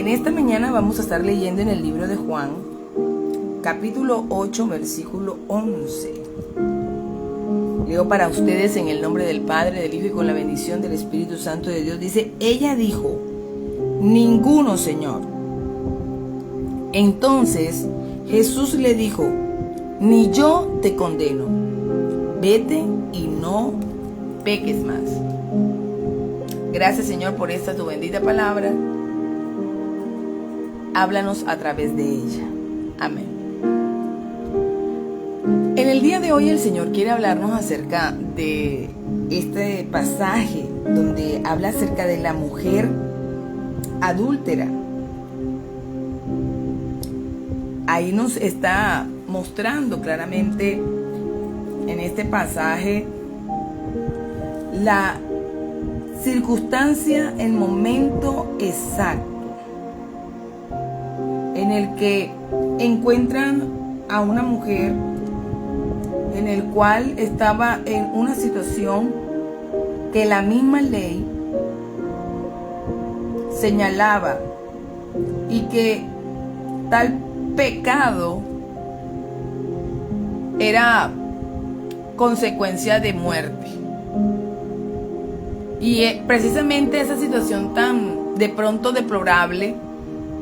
En esta mañana vamos a estar leyendo en el libro de Juan, capítulo 8, versículo 11. Leo para ustedes en el nombre del Padre, del Hijo y con la bendición del Espíritu Santo de Dios. Dice, ella dijo, ninguno, Señor. Entonces Jesús le dijo, ni yo te condeno, vete y no peques más. Gracias, Señor, por esta tu bendita palabra. Háblanos a través de ella. Amén. En el día de hoy el Señor quiere hablarnos acerca de este pasaje donde habla acerca de la mujer adúltera. Ahí nos está mostrando claramente en este pasaje la circunstancia, el momento exacto en el que encuentran a una mujer en el cual estaba en una situación que la misma ley señalaba y que tal pecado era consecuencia de muerte. Y precisamente esa situación tan de pronto deplorable,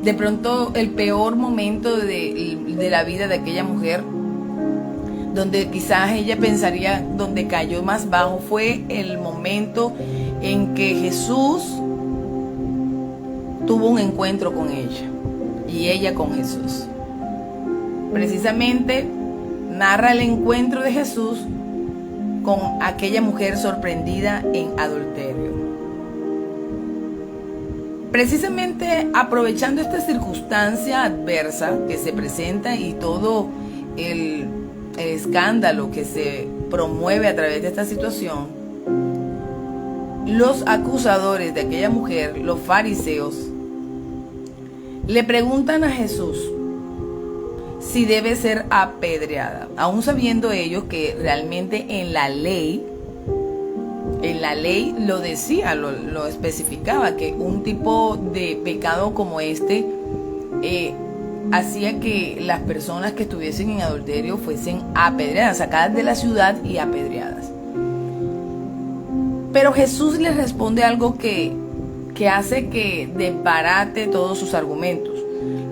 de pronto el peor momento de la vida de aquella mujer, donde quizás ella pensaría donde cayó más bajo, fue el momento en que Jesús tuvo un encuentro con ella y ella con Jesús. Precisamente narra el encuentro de Jesús con aquella mujer sorprendida en adulterio. Precisamente aprovechando esta circunstancia adversa que se presenta y todo el escándalo que se promueve a través de esta situación, los acusadores de aquella mujer, los fariseos, le preguntan a Jesús si debe ser apedreada, aún sabiendo ellos que realmente en la ley lo decía, lo especificaba, que un tipo de pecado como este hacía que las personas que estuviesen en adulterio fuesen apedreadas, sacadas de la ciudad y apedreadas. Pero Jesús les responde algo que hace que desbarate todos sus argumentos.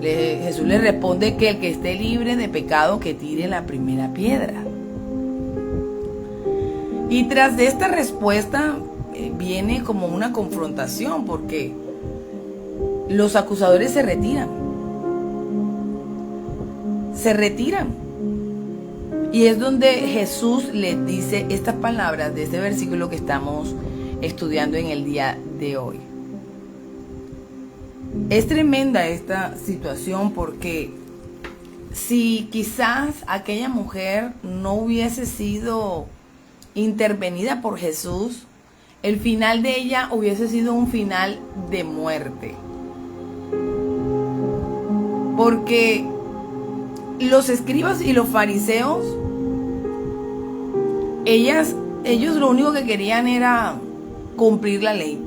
Jesús le responde que el que esté libre de pecado que tire la primera piedra. Y tras de esta respuesta viene como una confrontación, porque los acusadores se retiran. Y es donde Jesús les dice estas palabras de este versículo que estamos estudiando en el día de hoy. Es tremenda esta situación, porque si quizás aquella mujer no hubiese sido intervenida por Jesús, el final de ella hubiese sido un final de muerte. Porque los escribas y los fariseos, ellos lo único que querían era cumplir la ley.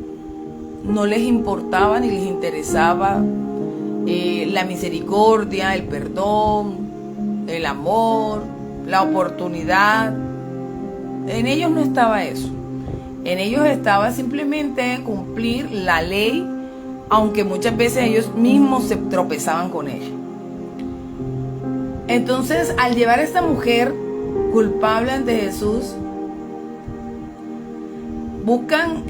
No les importaba ni les interesaba la misericordia, el perdón, el amor, la oportunidad. En ellos no estaba eso. En ellos estaba simplemente cumplir la ley, aunque muchas veces ellos mismos se tropezaban con ella. Entonces, al llevar a esta mujer culpable ante Jesús, buscan,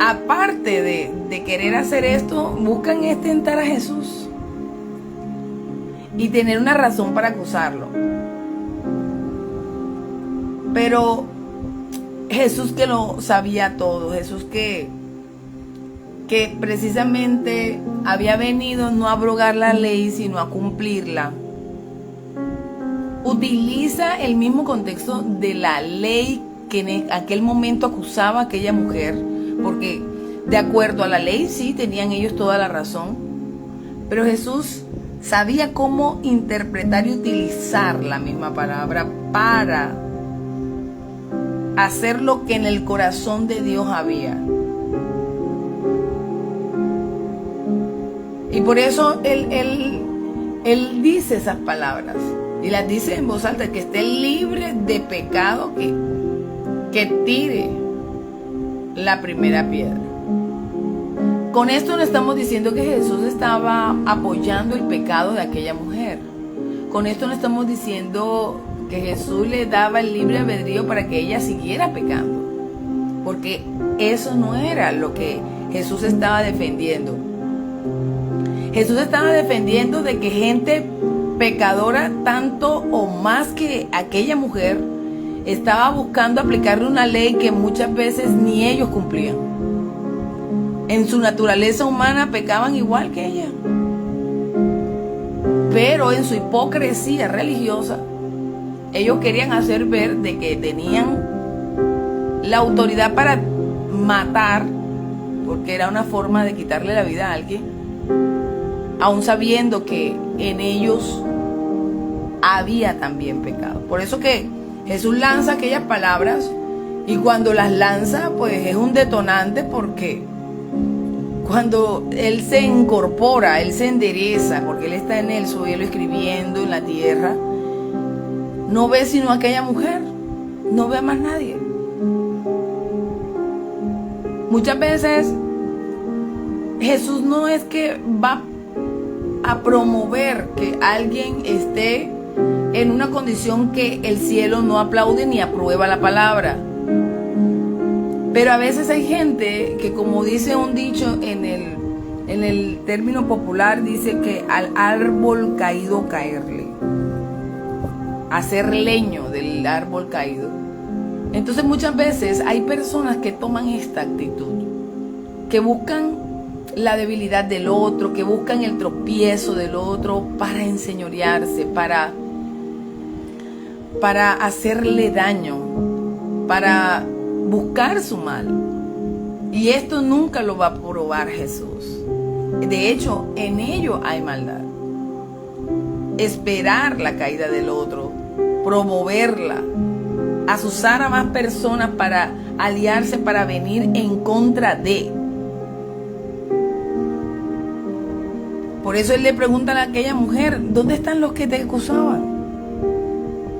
aparte de querer hacer esto, buscan tentar a Jesús y tener una razón para acusarlo. Pero Jesús, que lo sabía todo, Jesús que precisamente había venido no a abrogar la ley, sino a cumplirla, utiliza el mismo contexto de la ley que en aquel momento acusaba a aquella mujer, porque de acuerdo a la ley sí tenían ellos toda la razón, pero Jesús sabía cómo interpretar y utilizar la misma palabra para hacer lo que en el corazón de Dios había. Y por eso él dice esas palabras. Y las dice en voz alta, que esté libre de pecado, que tire la primera piedra. Con esto no estamos diciendo que Jesús estaba apoyando el pecado de aquella mujer. Con esto no estamos diciendo que Jesús le daba el libre albedrío para que ella siguiera pecando. Porque eso no era lo que Jesús estaba defendiendo. Jesús estaba defendiendo de que gente pecadora, tanto o más que aquella mujer, estaba buscando aplicarle una ley que muchas veces ni ellos cumplían. En su naturaleza humana pecaban igual que ella. Pero en su hipocresía religiosa, ellos querían hacer ver de que tenían la autoridad para matar, porque era una forma de quitarle la vida a alguien, aún sabiendo que en ellos había también pecado. Por eso que Jesús lanza aquellas palabras, y cuando las lanza, pues es un detonante, porque cuando Él se incorpora, Él se endereza, porque Él está en el suelo escribiendo en la tierra, no ve sino a aquella mujer, no ve a más nadie. Muchas veces Jesús no es que va a promover que alguien esté en una condición que el cielo no aplaude ni aprueba la palabra. Pero a veces hay gente que, como dice un dicho en el término popular, dice que al árbol caído caerle, hacer leño del árbol caído. Entonces muchas veces hay personas que toman esta actitud, que buscan la debilidad del otro, que buscan el tropiezo del otro para enseñorearse, para hacerle daño, para buscar su mal. Y esto nunca lo va a probar Jesús. De hecho, en ello hay maldad. Esperar la caída del otro, promoverla, azuzar a más personas para aliarse, para venir en contra de. Por eso Él le pregunta a aquella mujer, ¿dónde están los que te acusaban?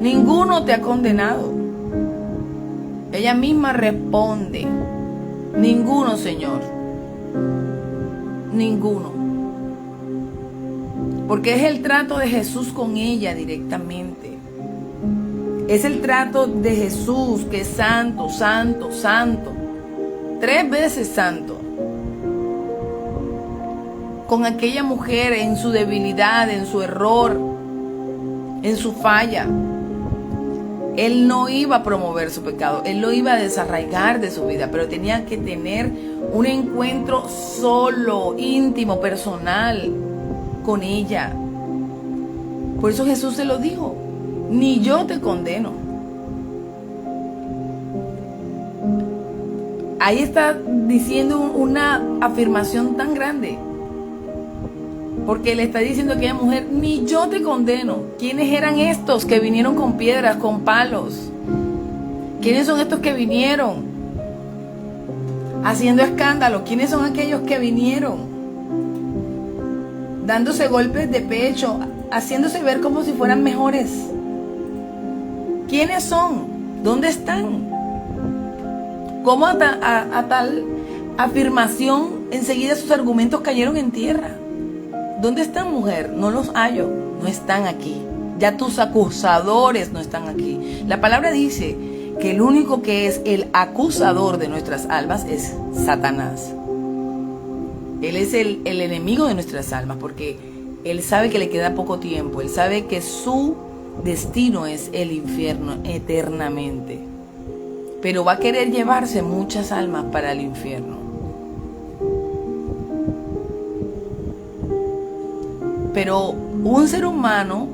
Ninguno te ha condenado. Ella misma responde, ninguno, Señor, ninguno. Porque es el trato de Jesús con ella directamente. Es el trato de Jesús, que es santo, santo, santo, 3 veces santo, con aquella mujer en su debilidad, en su error, en su falla. Él no iba a promover su pecado, Él lo iba a desarraigar de su vida, pero tenía que tener un encuentro solo, íntimo, personal con ella. Por eso Jesús se lo dijo, ni yo te condeno. Ahí está diciendo una afirmación tan grande, porque le está diciendo a aquella mujer, ni yo te condeno. ¿Quiénes eran estos que vinieron con piedras, con palos? ¿Quiénes son estos que vinieron haciendo escándalo? ¿Quiénes son aquellos que vinieron dándose golpes de pecho, haciéndose ver como si fueran mejores? ¿Quiénes son? ¿Dónde están? ¿Cómo a tal afirmación enseguida sus argumentos cayeron en tierra? ¿Dónde están, mujer? No los hallo, no están aquí. Ya tus acusadores no están aquí. La palabra dice que el único que es el acusador de nuestras almas es Satanás. Él es el enemigo de nuestras almas, porque él sabe que le queda poco tiempo. Él sabe que su destino es el infierno eternamente. Pero va a querer llevarse muchas almas para el infierno. Pero un ser humano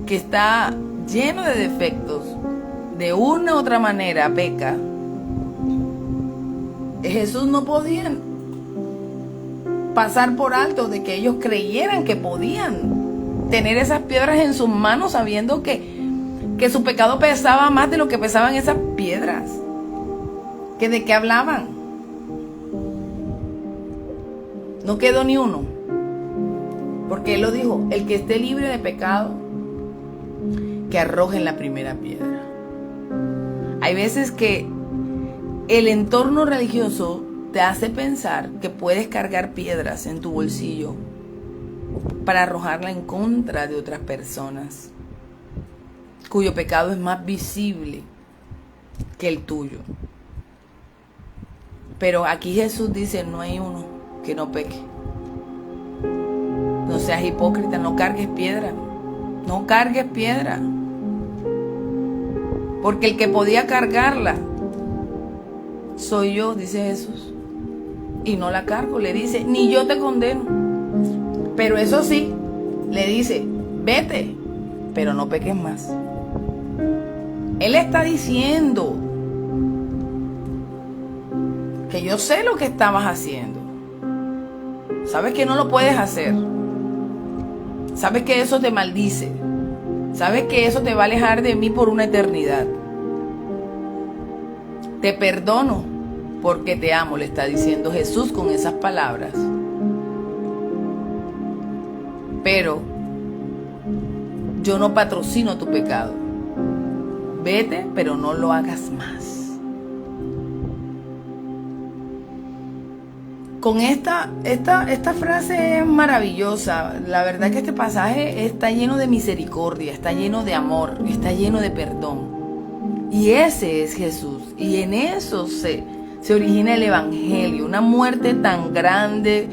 que está lleno de defectos, de una u otra manera peca, Jesús no podía pasar por alto de que ellos creyeran que podían tener esas piedras en sus manos, sabiendo que su pecado pesaba más de lo que pesaban esas piedras. ¿Que de qué hablaban? No quedó ni uno. Porque Él lo dijo, el que esté libre de pecado, que arrojen la primera piedra. Hay veces que el entorno religioso te hace pensar que puedes cargar piedras en tu bolsillo para arrojarla en contra de otras personas, cuyo pecado es más visible que el tuyo. Pero aquí Jesús dice, no hay uno que no peque. No seas hipócrita, no cargues piedra. No cargues piedra. Porque el que podía cargarla soy yo, dice Jesús. Y no la cargo, le dice, ni yo te condeno. Pero eso sí, le dice, vete, pero no peques más. Él está diciendo que yo sé lo que estabas haciendo. Sabes que no lo puedes hacer. Sabes que eso te maldice. Sabes que eso te va a alejar de mí por una eternidad. Te perdono porque te amo, le está diciendo Jesús con esas palabras. Pero yo no patrocino tu pecado. Vete, pero no lo hagas más. Con esta frase es maravillosa. La verdad que este pasaje está lleno de misericordia, está lleno de amor, está lleno de perdón. Y ese es Jesús. Y en eso se origina el Evangelio. Una muerte tan grande,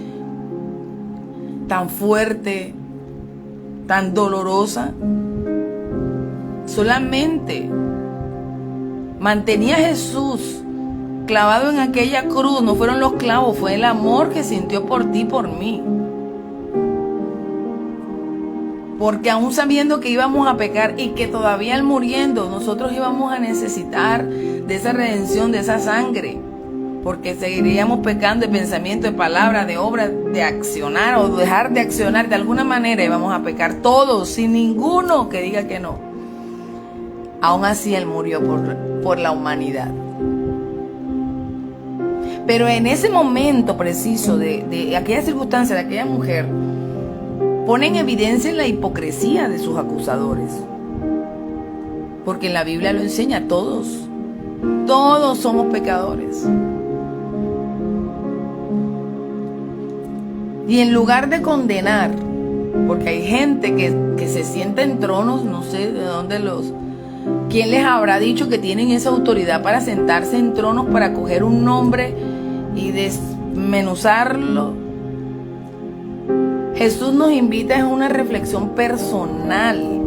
tan fuerte, tan dolorosa. Solamente mantenía a Jesús clavado en aquella cruz. No fueron los clavos, fue el amor que sintió por ti, por mí. Porque aún sabiendo que íbamos a pecar y que todavía al muriendo nosotros íbamos a necesitar de esa redención, de esa sangre, porque seguiríamos pecando de pensamiento, de palabra, de obra, de accionar o dejar de accionar, de alguna manera íbamos a pecar todos, sin ninguno que diga que no. Aún así Él murió por la humanidad. Pero en ese momento preciso de aquella circunstancia, de aquella mujer, pone en evidencia la hipocresía de sus acusadores. Porque en la Biblia lo enseña, todos somos pecadores. Y en lugar de condenar, porque hay gente que se sienta en tronos, no sé de dónde ¿quién les habrá dicho que tienen esa autoridad para sentarse en tronos, para coger un nombre y desmenuzarlo? Jesús nos invita a una reflexión personal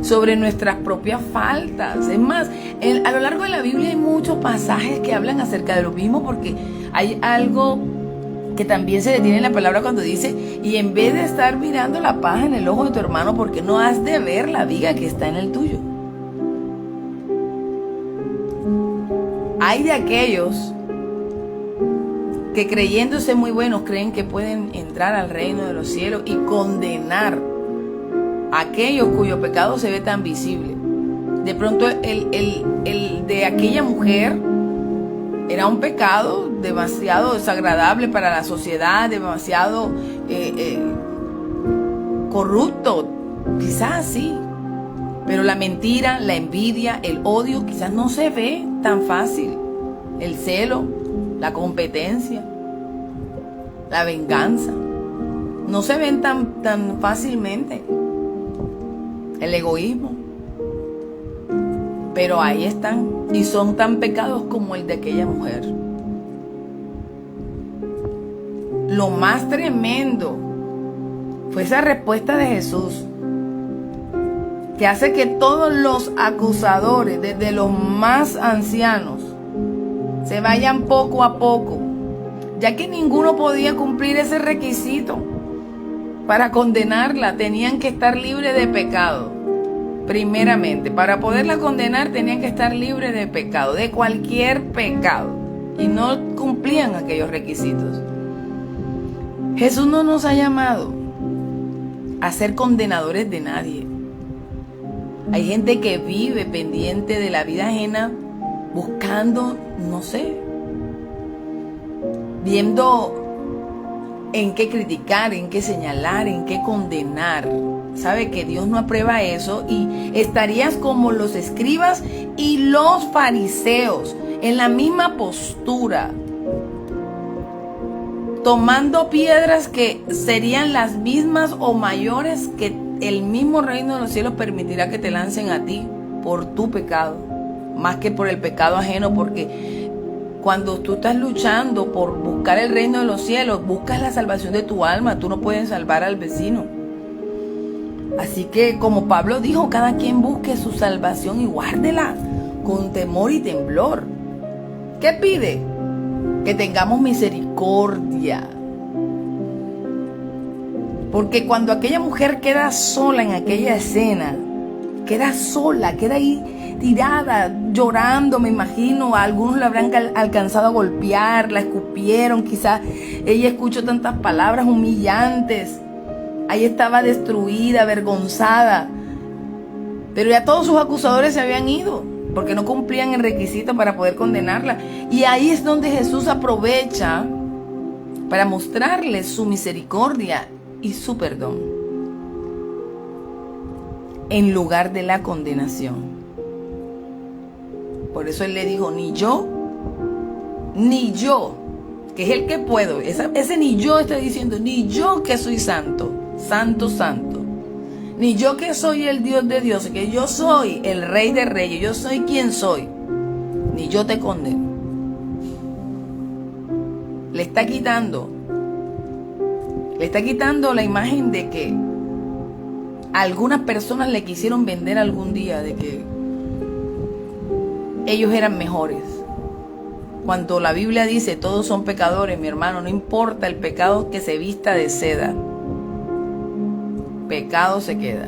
sobre nuestras propias faltas. Es más, a lo largo de la Biblia hay muchos pasajes que hablan acerca de lo mismo, porque hay algo que también se detiene en la palabra cuando dice, y en vez de estar mirando la paja en el ojo de tu hermano, ¿por qué no has de ver la viga que está en el tuyo? Hay de aquellos que creyéndose muy buenos creen que pueden entrar al reino de los cielos y condenar a aquellos cuyo pecado se ve tan visible. De pronto el de aquella mujer era un pecado demasiado desagradable para la sociedad, demasiado corrupto, quizás sí, pero la mentira, la envidia, el odio quizás no se ve tan fácil. El celo, la competencia, la venganza, no se ven tan fácilmente. El egoísmo. Pero ahí están, y son tan pecados como el de aquella mujer. Lo más tremendo fue esa respuesta de Jesús, que hace que todos los acusadores, desde los más ancianos, se vayan poco a poco, ya que ninguno podía cumplir ese requisito para condenarla. Tenían que estar libres de pecado. Primeramente, para poderla condenar tenían que estar libres de pecado, de cualquier pecado, y no cumplían aquellos requisitos. Jesús no nos ha llamado a ser condenadores de nadie. Hay gente que vive pendiente de la vida ajena, buscando, no sé, viendo en qué criticar, en qué señalar, en qué condenar. Sabe que Dios no aprueba eso y estarías como los escribas y los fariseos, en la misma postura, tomando piedras que serían las mismas o mayores que el mismo reino de los cielos permitirá que te lancen a ti por tu pecado, más que por el pecado ajeno, porque cuando tú estás luchando por buscar el reino de los cielos, buscas la salvación de tu alma. Tú no puedes salvar al vecino. Así que, como Pablo dijo, cada quien busque su salvación y guárdela con temor y temblor. ¿Qué pide? Que tengamos misericordia. Porque cuando aquella mujer queda sola en aquella escena, queda sola, queda ahí tirada, llorando, me imagino. A algunos la habrán alcanzado a golpear, la escupieron, quizás ella escuchó tantas palabras humillantes. Ahí estaba destruida, avergonzada. Pero ya todos sus acusadores se habían ido, porque no cumplían el requisito para poder condenarla. Y ahí es donde Jesús aprovecha para mostrarles su misericordia y su perdón, en lugar de la condenación. Por eso Él le dijo, ni yo, que es el que puedo. Ese ni yo está diciendo, ni yo que soy santo, santo, ni yo que soy el Dios de Dios, que yo soy el Rey de Reyes, yo soy quien soy, ni yo te condeno. Le está quitando la imagen de que algunas personas le quisieron vender algún día de que ellos eran mejores. Cuando la Biblia dice todos son pecadores, mi hermano, no importa el pecado que se vista de seda, pecado se queda.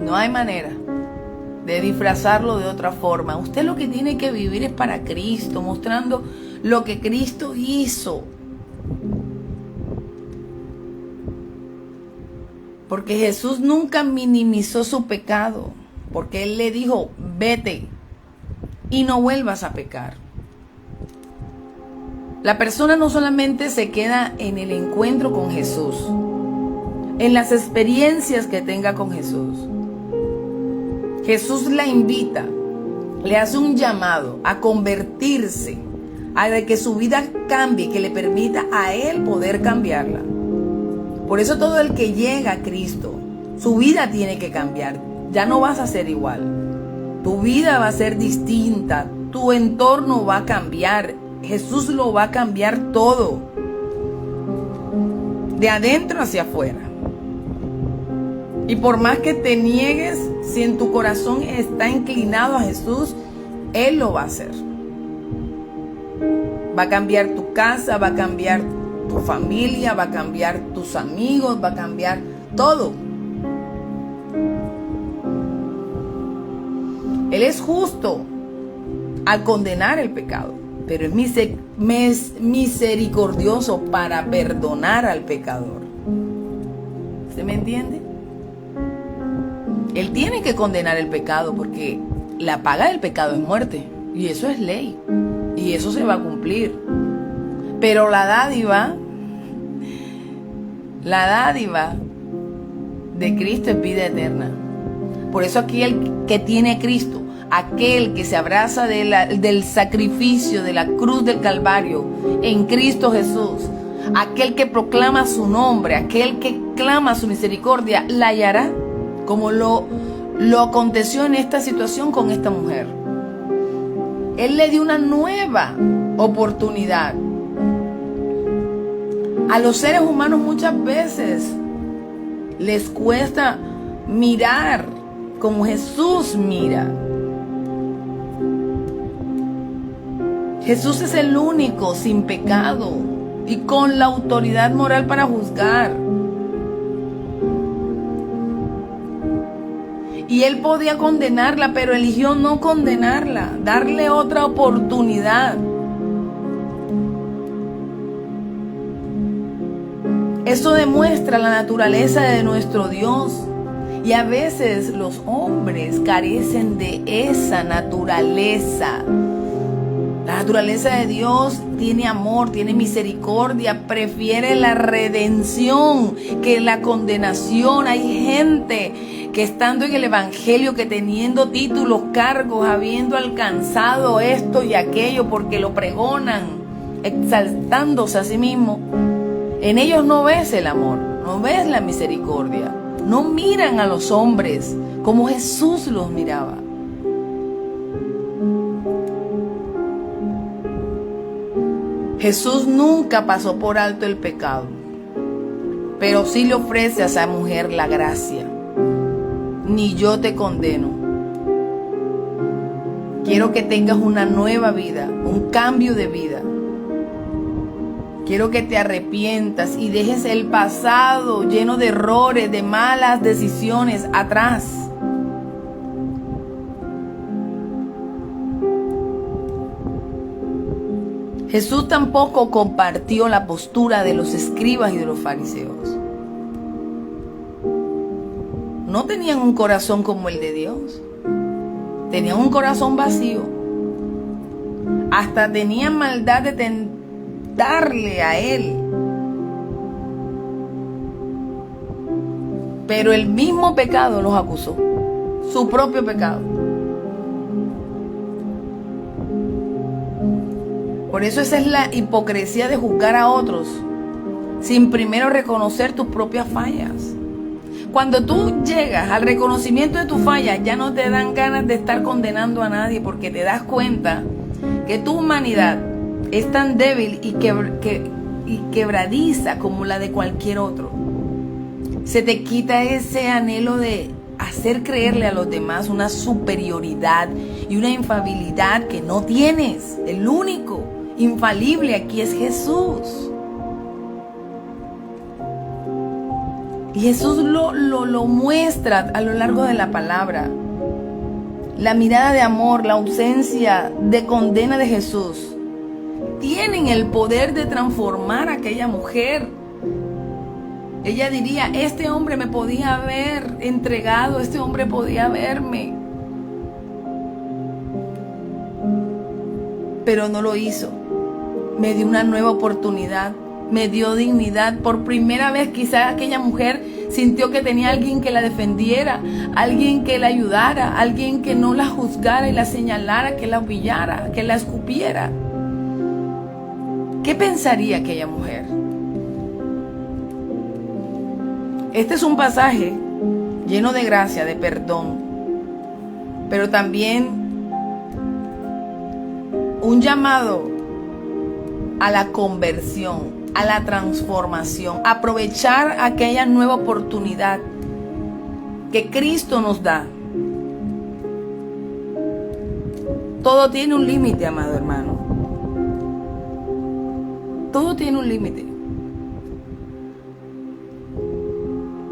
No hay manera de disfrazarlo de otra forma. Usted lo que tiene que vivir es para Cristo, mostrando lo que Cristo hizo. Porque Jesús nunca minimizó su pecado, porque Él le dijo, vete y no vuelvas a pecar. La persona no solamente se queda en el encuentro con Jesús, en las experiencias que tenga con Jesús. Jesús la invita, le hace un llamado a convertirse, a que su vida cambie, que le permita a Él poder cambiarla. Por eso todo el que llega a Cristo, su vida tiene que cambiar. Ya no vas a ser igual. Tu vida va a ser distinta. Tu entorno va a cambiar. Jesús lo va a cambiar todo. De adentro hacia afuera. Y por más que te niegues, si en tu corazón está inclinado a Jesús, Él lo va a hacer. Va a cambiar tu casa, va a cambiar tu familia, va a cambiar tus amigos, va a cambiar todo. Él es justo al condenar el pecado, pero es misericordioso para perdonar al pecador. ¿Se me entiende? Él tiene que condenar el pecado porque la paga del pecado es muerte, y eso es ley, y eso se va a cumplir. Pero la dádiva de Cristo es vida eterna. Por eso aquel que tiene a Cristo, aquel que se abraza del sacrificio de la cruz del Calvario en Cristo Jesús, aquel que proclama su nombre, aquel que clama su misericordia, la hallará, como lo aconteció en esta situación con esta mujer. Él le dio una nueva oportunidad. A los seres humanos muchas veces les cuesta mirar como Jesús mira. Jesús es el único sin pecado y con la autoridad moral para juzgar. Y Él podía condenarla, pero eligió no condenarla, darle otra oportunidad. Eso demuestra la naturaleza de nuestro Dios. Y a veces los hombres carecen de esa naturaleza. La naturaleza de Dios tiene amor, tiene misericordia, prefiere la redención que la condenación. Hay gente que estando en el evangelio, que teniendo títulos, cargos, habiendo alcanzado esto y aquello porque lo pregonan, exaltándose a sí mismo, en ellos no ves el amor, no ves la misericordia, no miran a los hombres como Jesús los miraba. Jesús nunca pasó por alto el pecado, pero sí le ofrece a esa mujer la gracia. Ni yo te condeno. Quiero que tengas una nueva vida, un cambio de vida. Quiero que te arrepientas y dejes el pasado lleno de errores, de malas decisiones atrás. Jesús tampoco compartió la postura de los escribas y de los fariseos. No tenían un corazón como el de Dios. Tenían un corazón vacío. Hasta tenían maldad de tentarle a Él. Pero el mismo pecado los acusó. Su propio pecado. Por eso esa es la hipocresía de juzgar a otros sin primero reconocer tus propias fallas. Cuando tú llegas al reconocimiento de tus fallas, ya no te dan ganas de estar condenando a nadie, porque te das cuenta que tu humanidad es tan débil y quebradiza como la de cualquier otro. Se te quita ese anhelo de hacer creerle a los demás una superioridad y una infalibilidad que no tienes. El único infalible aquí es Jesús. Y Jesús lo muestra a lo largo de la palabra. La mirada de amor, la ausencia de condena de Jesús tienen el poder de transformar a aquella mujer. Ella diría, este hombre me podía haber entregado, este hombre podía haberme, pero no lo hizo. Me dio una nueva oportunidad, me dio dignidad. Por primera vez quizás aquella mujer sintió que tenía alguien que la defendiera, alguien que la ayudara, alguien que no la juzgara y la señalara, que la humillara, que la escupiera. ¿Qué pensaría aquella mujer? Este es un pasaje lleno de gracia, de perdón, pero también un llamado a la conversión, a la transformación, aprovechar aquella nueva oportunidad que Cristo nos da. Todo tiene un límite, amado hermano. Todo tiene un límite.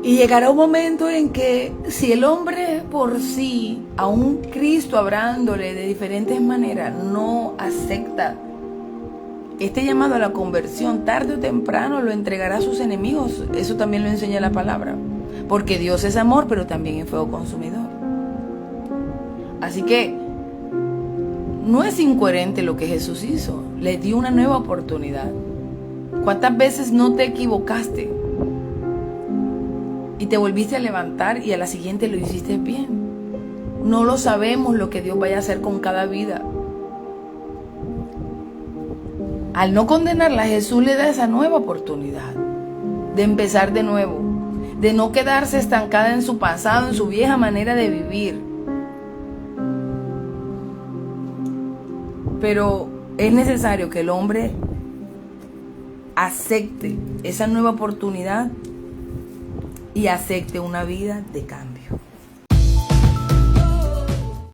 Y llegará un momento en que si el hombre por sí, aún Cristo hablándole de diferentes maneras, no acepta este llamado a la conversión, tarde o temprano lo entregará a sus enemigos. Eso también lo enseña la palabra. Porque Dios es amor, pero también es fuego consumidor. Así que no es incoherente lo que Jesús hizo. Le dio una nueva oportunidad. ¿Cuántas veces no te equivocaste y te volviste a levantar y a la siguiente lo hiciste bien? No lo sabemos lo que Dios vaya a hacer con cada vida. Al no condenarla, Jesús le da esa nueva oportunidad de empezar de nuevo, de no quedarse estancada en su pasado, en su vieja manera de vivir. Pero es necesario que el hombre acepte esa nueva oportunidad y acepte una vida de cambio.